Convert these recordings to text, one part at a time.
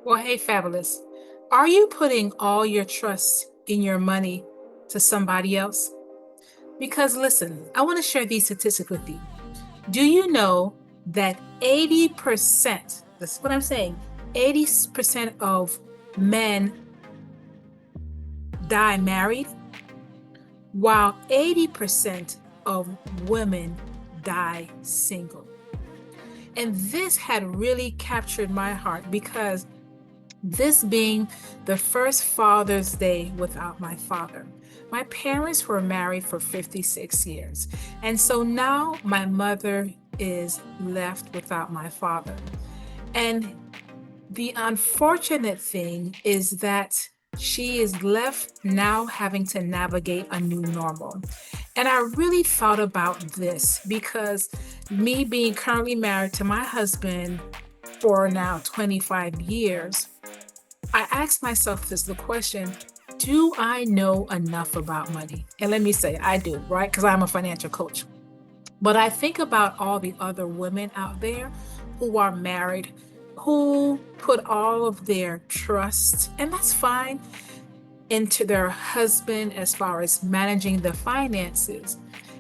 Well, hey, fabulous. Are you putting all your trust in your money to somebody else? Because listen, I want to share these statistics with you. Do you know that 80%, this is what I'm saying, 80% of men die married, while 80% of women die single? And this had really captured my heart because this being the first Father's Day without my father. My parents were married for 56 years. And so now my mother is left without my father. And the unfortunate thing is that she is left now having to navigate a new normal. And I really thought about this because me being currently married to my husband for now 25 years, I asked myself this the question, do I know enough about money? And let me say, I do, right? Because I'm a financial coach. But I think about all the other women out there who are married, who put all of their trust, and that's fine, into their husband as far as managing the finances.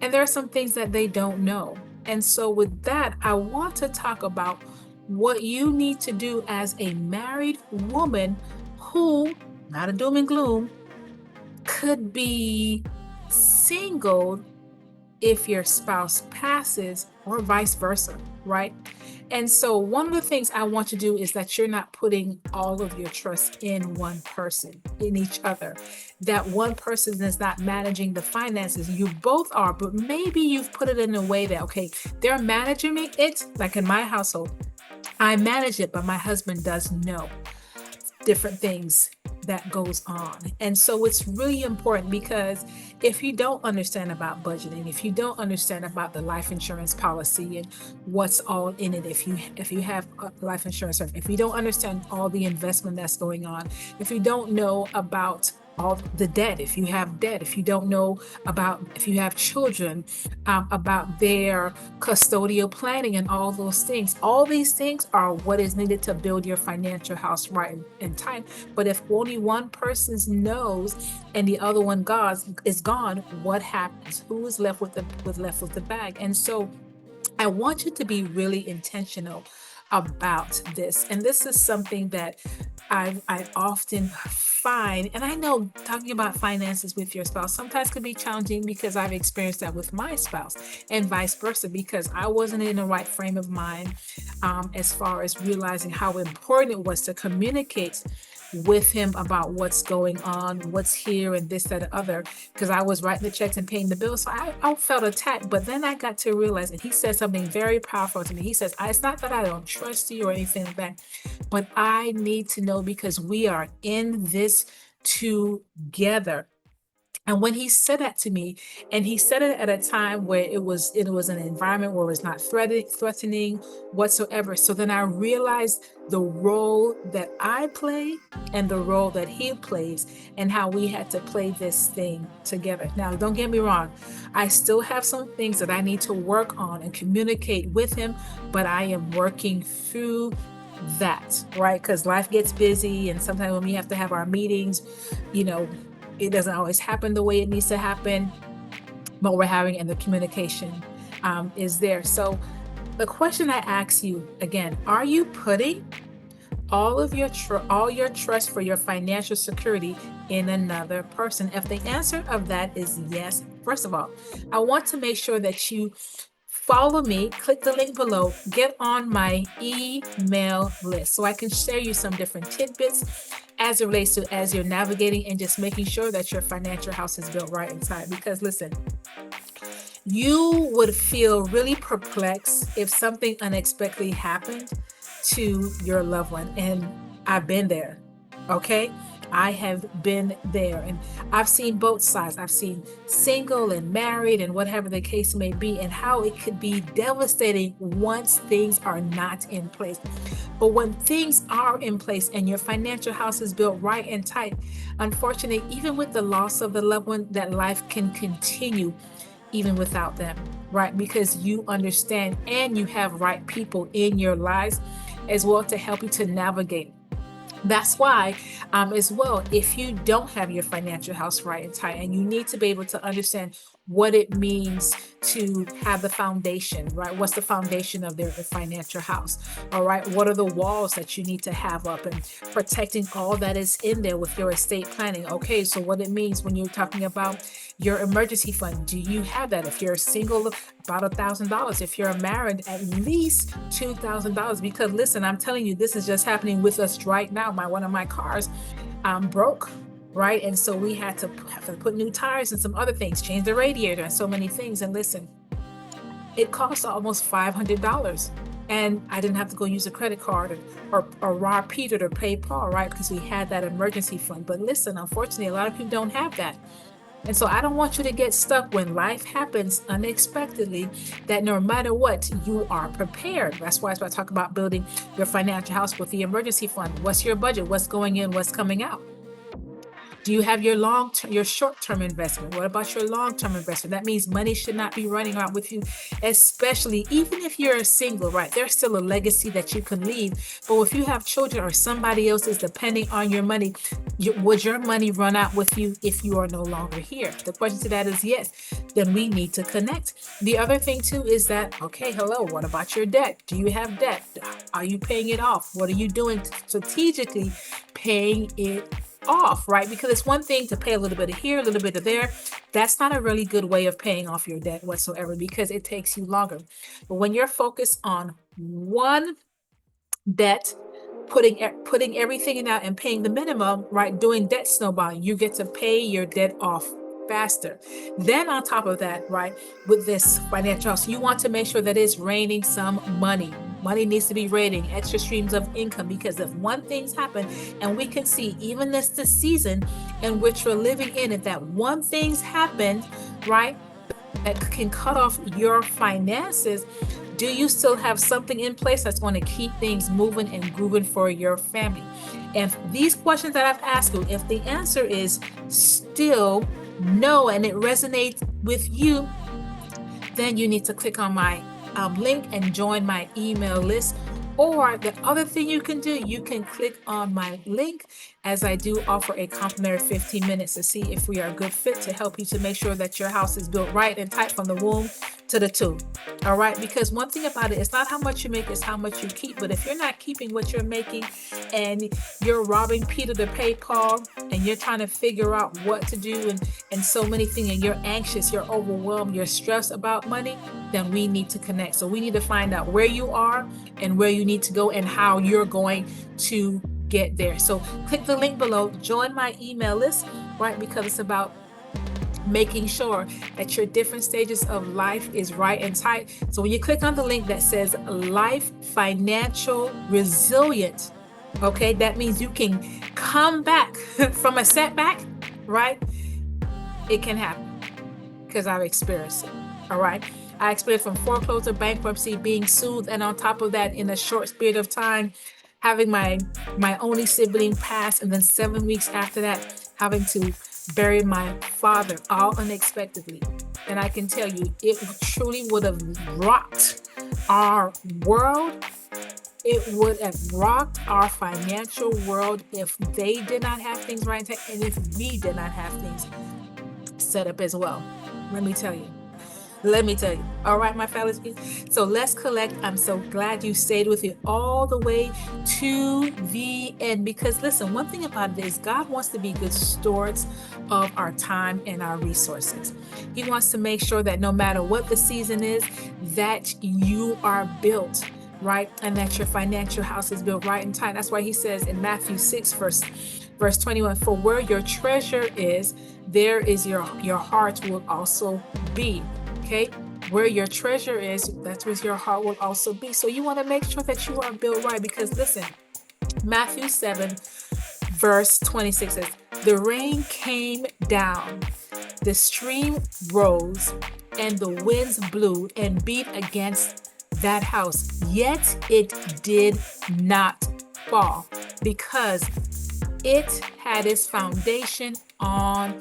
And there are some things that they don't know. And so, with that, I want to talk about what you need to do as a married woman who, not a doom and gloom, could be single if your spouse passes or vice versa, right? And so one of the things I want to do is that you're not putting all of your trust in one person, in each other. That one person is not managing the finances. You both are, but maybe you've put it in a way that, okay, they're managing it, like in my household. I manage it, but my husband does know different things that goes on. And so it's really important because if you don't understand about budgeting, if you don't understand about the life insurance policy and what's all in it, if you have life insurance, or if you don't understand all the investment that's going on, if you don't know about all the debt, if you have debt, if you don't know about, if you have children, about their custodial planning and all these things are what is needed to build your financial house right in time. But if only one person knows and the other one is gone, what happens? Who is left with the bag? And so I want you to be really intentional about this. And this is something that I often find, and I know talking about finances with your spouse sometimes can be challenging because I've experienced that with my spouse and vice versa, because I wasn't in the right frame of mind as far as realizing how important it was to communicate with him about what's going on, what's here, and this, that, and other, because I was writing the checks and paying the bills. So I felt attacked. But then I got to realize, and he said something very powerful to me. He says, it's not that I don't trust you or anything like that, but I need to know because we are in this together. And when he said that to me, and he said it at a time where it was an environment where it was not threatening whatsoever. So then I realized the role that I play and the role that he plays, and how we had to play this thing together. Now, don't get me wrong, I still have some things that I need to work on and communicate with him, but I am working through that, right? Because life gets busy, and sometimes when we have to have our meetings, you know, it doesn't always happen the way it needs to happen, but we're having, and the communication is there. So the question I ask you again, are you putting all your trust for your financial security in another person? If the answer of that is yes, first of all, I want to make sure that you follow me, click the link below, get on my email list so I can share you some different tidbits as it relates to as you're navigating and just making sure that your financial house is built right inside. Because listen, you would feel really perplexed if something unexpectedly happened to your loved one. And I've been there. Okay. I have been there, and I've seen both sides. I've seen single and married and whatever the case may be, and how it could be devastating once things are not in place. But when things are in place and your financial house is built right and tight, unfortunately, even with the loss of the loved one, that life can continue even without them, right? Because you understand and you have right people in your lives as well to help you to navigate That's why, as well, if you don't have your financial house right and tight, and you need to be able to understand what it means to have the foundation, right? What's the foundation of their financial house? All right. What are the walls that you need to have up and protecting all that is in there with your estate planning? Okay. So, what it means when you're talking about your emergency fund, do you have that? If you're single, about $1,000. If you're married, at least $2,000. Because listen, I'm telling you, this is just happening with us right now. One of my cars broke, right? And so we had to put new tires and some other things, change the radiator and so many things. And listen, it cost almost $500. And I didn't have to go use a credit card or rob Peter to pay Paul, right? Because we had that emergency fund. But listen, unfortunately, a lot of people don't have that. And so I don't want you to get stuck when life happens unexpectedly, that no matter what, you are prepared. That's why I talk about building your financial house with the emergency fund. What's your budget? What's going in? What's coming out? Do you have your your short-term investment? What about your long-term investment? That means money should not be running out with you, especially even if you're single, right? There's still a legacy that you can leave. But if you have children or somebody else is depending on your money, would your money run out with you if you are no longer here? The question to that is yes. Then we need to connect. The other thing too is that, okay, hello, what about your debt? Do you have debt? Are you paying it off? What are you doing strategically paying it off, right? Because it's one thing to pay a little bit of here, a little bit of there. That's not a really good way of paying off your debt whatsoever, because it takes you longer. But when you're focused on one debt, putting everything in out and paying the minimum, right? Doing debt snowballing, you get to pay your debt off faster. Then on top of that, right, with this financial house, you want to make sure that it's raining some money. Money needs to be raining extra streams of income, because if one thing's happen, and we can see even this season in which we're living in, if that one thing's happened, right, that can cut off your finances, do you still have something in place that's going to keep things moving and grooving for your family? And these questions that I've asked you, if the answer is still no and it resonates with you, then you need to click on my link and join my email list. Or the other thing you can do, you can click on my link, as I do offer a complimentary 15 minutes to see if we are a good fit to help you to make sure that your house is built right and tight from the womb to the tomb. All right. Because one thing about it, it's not how much you make, it's how much you keep. But if you're not keeping what you're making and you're robbing Peter to pay Paul, and you're trying to figure out what to do and so many things, and you're anxious, you're overwhelmed, you're stressed about money, then we need to connect. So we need to find out where you are and where you need to go and how you're going to get there. So click the link below, join my email list, right? Because it's about making sure that your different stages of life is right and tight. So when you click on the link that says Life Financial Resilient, okay, that means you can come back from a setback, right? It can happen, because I've experienced it. All right. I experienced from foreclosure, bankruptcy, being sued, and on top of that, in a short period of time, having my only sibling pass, and then 7 weeks after that, having to bury my father, all unexpectedly. And I can tell you, it truly would have rocked our world. It would have rocked our financial world if they did not have things right, and if we did not have things set up as well. Let me tell you. All right, my fellas. So let's collect. I'm so glad you stayed with me all the way to the end, because listen, one thing about it is God wants to be good stewards of our time and our resources. He wants to make sure that no matter what the season is, that you are built right, and that your financial house is built right and tight. That's why he says in Matthew 6, verse 21, for where your treasure is, there is your heart will also be. Okay, where your treasure is, that's where your heart will also be. So you want to make sure that you are built right, because listen, Matthew 7 verse 26 says, the rain came down, the stream rose, and the winds blew and beat against that house, yet it did not fall, because it had its foundation on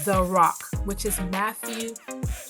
the rock, which is Matthew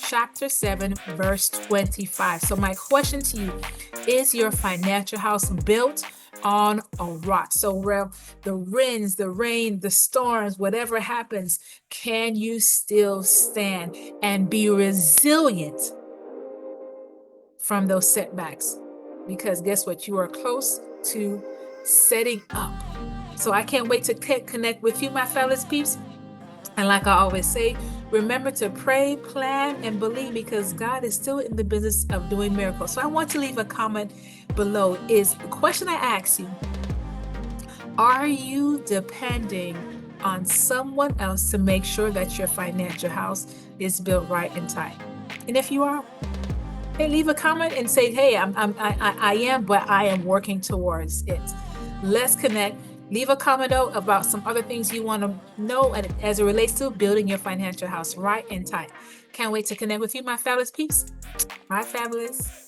chapter 7 verse 25. So my question to you, is your financial house built on a rock. So where the winds, the rain, the storms, whatever happens, can you still stand and be resilient from those setbacks? Because guess what? You are close to setting up. So I can't wait to connect with you, my fellas peeps. And like I always say, remember to pray, plan, and believe, because God is still in the business of doing miracles. So I want to leave a comment below. Is the question I ask you: are you depending on someone else to make sure that your financial house is built right and tight? And if you are, hey, leave a comment and say, hey, I am, but I am working towards it. Let's connect. Leave a comment about some other things you want to know as it relates to building your financial house right and tight. Can't wait to connect with you, my fabulous peeps. My fabulous.